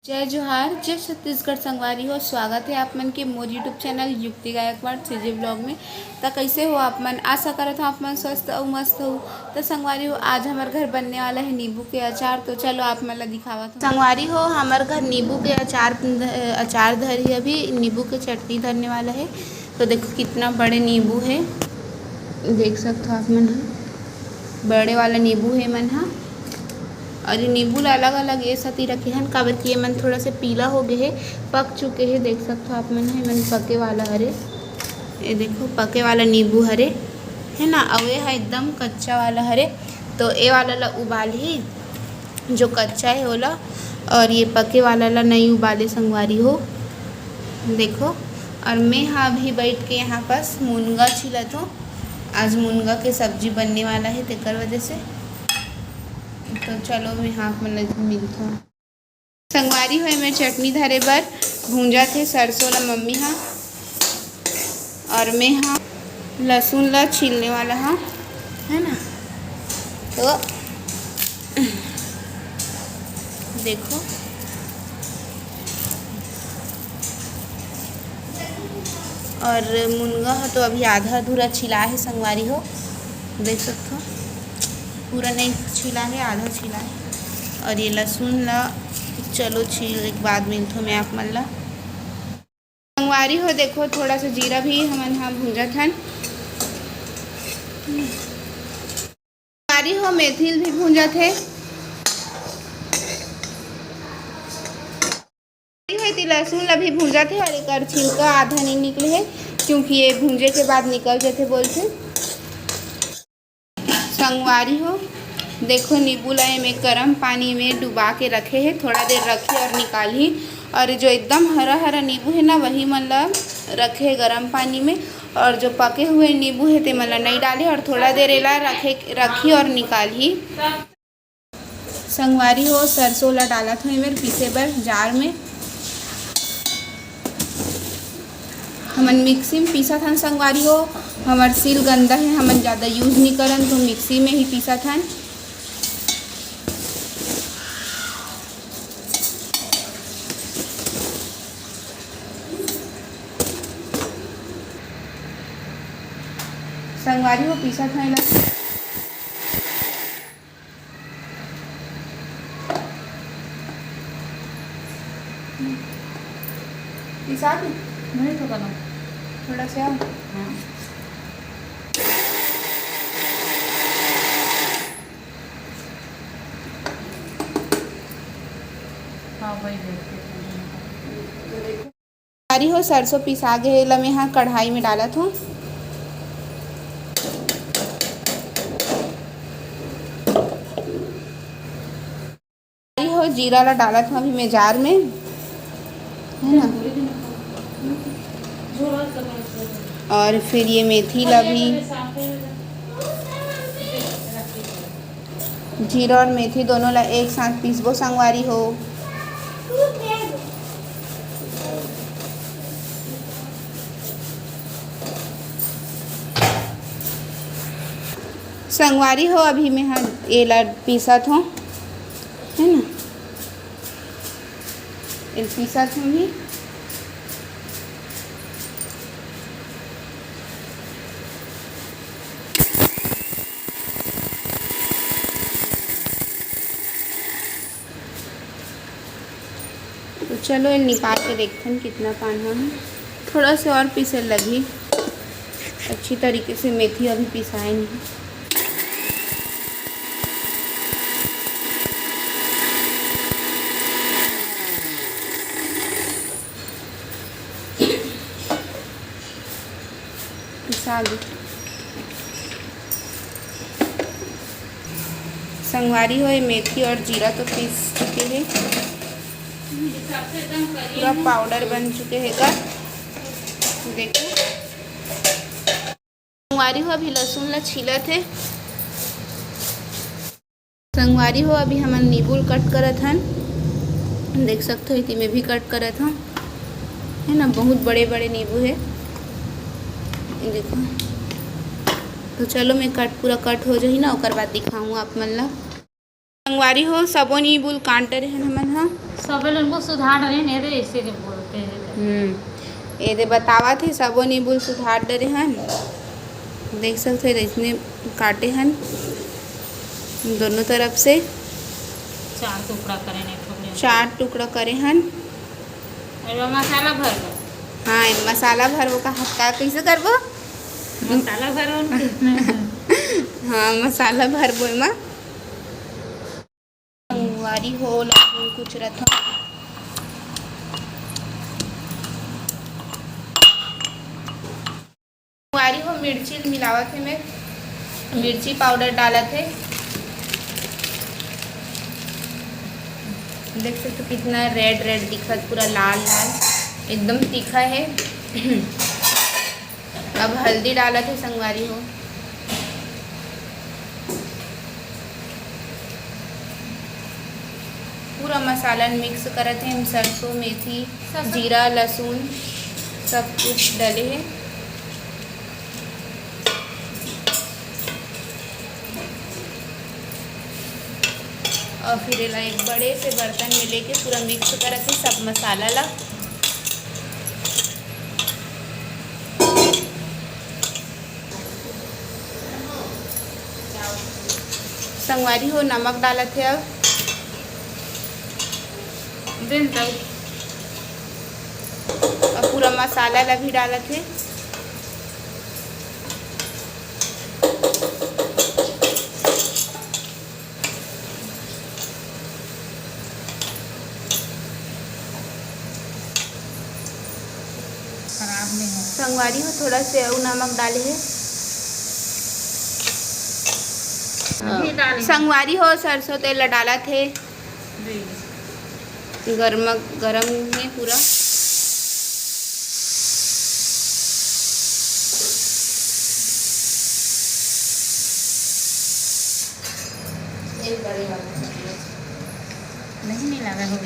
जय जोहार, जय छत्तीसगढ़ संगवारी हो। स्वागत है आप मन के मोर यूट्यूब चैनल युक्ति गायकवाड़ सीजे ब्लॉग में। तो कैसे हो आप मन? आशा करत हो आप मन स्वस्थ और मस्त हो। तो संगवारी हो, आज हमारे घर बनने वाला है नींबू के अचार। तो चलो आप मन ला दिखावा। संगवारी हो, हमारे घर नींबू के अचार धरी अभी नींबू के चटनी धरने वाला है। तो देखो कितना बड़े नींबू है, देख सकते हो आप मन। बड़े वाला नींबू है मन हा। और ये नींबू अलग अलग ये सती रखे हैं काबर कि ये मन थोड़ा से पीला हो गए है, पक चुके हैं। देख सकते हो आप मन है मन पके वाला हरे। ये देखो पके वाला नींबू हरे है ना, और ये है एकदम कच्चा वाला हरे। तो ये वाला ला उबाल ही, जो कच्चा है ओला, और ये पके वाला ला नहीं उबाले संगवारी हो। देखो, और मैं हाँ अभी बैठ के यहाँ पास मुनगा छिलत हूँ। आज मुनगा के सब्जी बनने वाला है, तेकर वजह से। तो चलो मैं हाँ मतलब मिलता हूँ। संगवारी हुए मैं चटनी धरे बर भूंजा थे सरसों ला मम्मी हाँ, और मैं हाँ लहसुन ला छीलने वाला हाँ, है ना। तो देखो, और मुनगा तो अभी आधा अधूरा छिला है संगवारी हो, देख सकते हो। पूरा नहीं छिला है, आधा छिला है। और ये लहसुन ला चलो छील के बाद मिलता हूँ मैं आप मन ला। संगवारी हो देखो, थोड़ा सा जीरा भी हमन यहाँ भूंजा थन। संगवारी हो मेथी भी भूंजा थे। लहसुन ला भी भूंजा थे, और एक छिलका आधा नहीं निकले है क्योंकि ये भूंजे के बाद निकल जाते बोलते। संगवारी हो देखो, नींबू लाए में गर्म पानी में डुबा के रखे हैं, थोड़ा देर रखे और निकाली। और जो एकदम हरा हरा नींबू है ना, वही मतलब रखे गर्म पानी में। और जो पके हुए नींबू है ते मतलब नहीं डाले, और थोड़ा देर एला रखी और निकाली। संगवारी हो सरसों ला डाला था मेरे पीसे बर जार में। हमन मिक्सी में पीसा था संगवारी हो। हमार सील गंदा है, हमन ज़्यादा यूज़ नहीं करन, तो मिक्सी में ही पीसा था। संगवारी हो पीसा था इला। पीसा नहीं तो करना थोड़ा सा। हाँ हाँ वही देखो हो सरसों पिसा गए ला मैं यहाँ कढ़ाई में डाला था। हो जीरा ला डाला था अभी मैं जार में, है ना। और फिर ये मेथी ला भी, जीरा और मेथी दोनों ला एक साथ पीसबो संगवारी हो। संगवारी हो अभी मैं हाँ ये ला पीसा था, है ना। ये पीसा था भी। तो चलो ये निकाल के देखते हैं कितना पानी है। थोड़ा सा और पीसे लगी, अच्छी तरीके से मेथी अभी पिसाए नहीं। पिसा दी संगवारी हो। मेथी और जीरा तो पीस चुके हैं, पूरा पाउडर बन चुके हैं का। देखो संगवारी हो अभी लहसुन ला छीला थे। संगवारी हो अभी हम नींबू कट करत हन, देख सकते हो। इति में भी कट करत हूँ, है ना। बहुत बड़े बड़े नींबू है, देखो। तो चलो मैं पूरा कट हो जाही ना, ओकर बाद दिखाऊँ आप मन ला। संगवारी हो सबो नींबू काट रहे हैं हमन हाँ। सब लोग सुधार रहे हैं रे, ऐसे के बोलते हैं। ये दे बतावा थे सबो नींबू सुधार डरे हन। देख सकते हैं इतने काटे हन दोनों तरफ से। 4 टुकड़ा करें नहीं, 4 टुकड़ा करे हन। और मसाला भर दो। हाँ मसाला भरबो का हक्का कैसे करबो? मसाला भरो। हाँ मसाला भरबो एमा। वारी हो लहसुन कुछ रथा वारी हो मिर्ची मिलावत है। मैं मिर्ची पाउडर डाला थे। देख सकते हो कितना रेड रेड दिखा, पूरा लाल लाल एकदम तीखा है। अब हल्दी डाला थे संगवारी हो। पूरा मसाला मिक्स करत हैं। हम सरसों मेथी जीरा लहसुन सब कुछ डाले हैं। और फिर एक बड़े से बर्तन में लेके पूरा मिक्स करत हैं सब मसाला ला। संगवारी हो नमक डाला थे। अब दिन तक और पूरा मसाला ला भी डाला थे। खराब नहीं हो। संगवारी हो थोड़ा से और नमक डाले है। संगवारी हो सरसों तेल डाला थे गरम गरम में पूरा। नहीं लगा हो।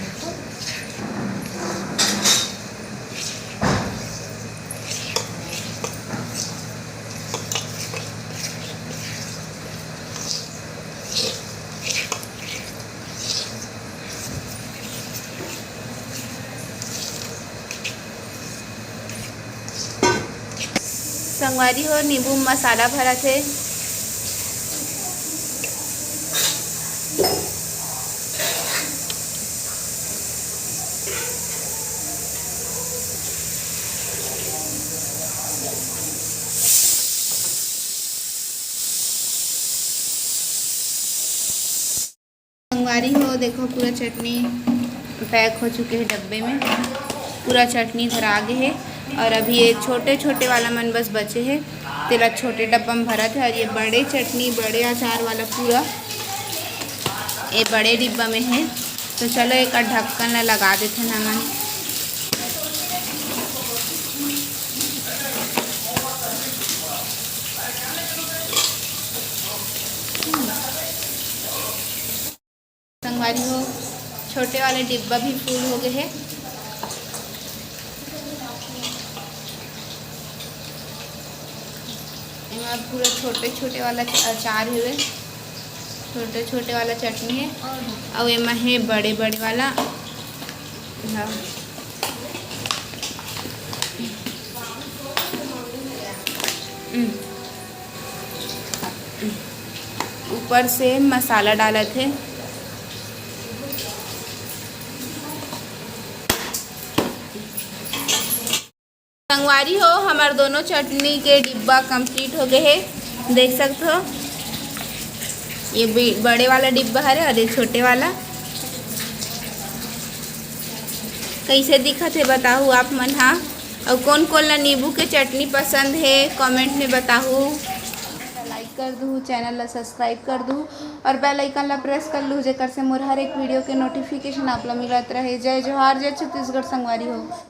संगवारी हो नींबू मसाला भरा थे। संगवारी हो देखो पूरा चटनी पैक हो चुके हैं डब्बे में। पूरा चटनी भरा आगे है। और अभी ये छोटे छोटे वाला मन बस बचे हैं। तेला छोटे डब्बा में भरा था। और ये बड़े चटनी बड़े अचार वाला पूरा ये बड़े डिब्बा में है। तो चलो एक ढक्कन ला लगा देते हैं हमन। संगवारी हो छोटे वाले डिब्बा भी फुल हो गए हैं। पूरा छोटे छोटे वाला अचार हुए, छोटे छोटे वाला चटनी है। और एमा है बड़े बड़े वाला। ऊपर से मसाला डाला थे। संगवारी हो हमारे दोनों चटनी के डिब्बा कंप्लीट हो गए हैं। देख सकते हो ये बड़े वाला डिब्बा है और ये छोटे वाला। कैसे दिखा थे बताओ आप मन। हाँ और कौन कौन ला नींबू के चटनी पसंद है कमेंट में बताओ। लाइक कर दूँ, चैनल ला सब्सक्राइब कर दूँ और बेल आइकन ला प्रेस कर लूँ जेकर से मोर हर एक वीडियो के नोटिफिकेशन आप ला मिलत रहे। जय जोहार, जय छत्तीसगढ़। संगवारी हो।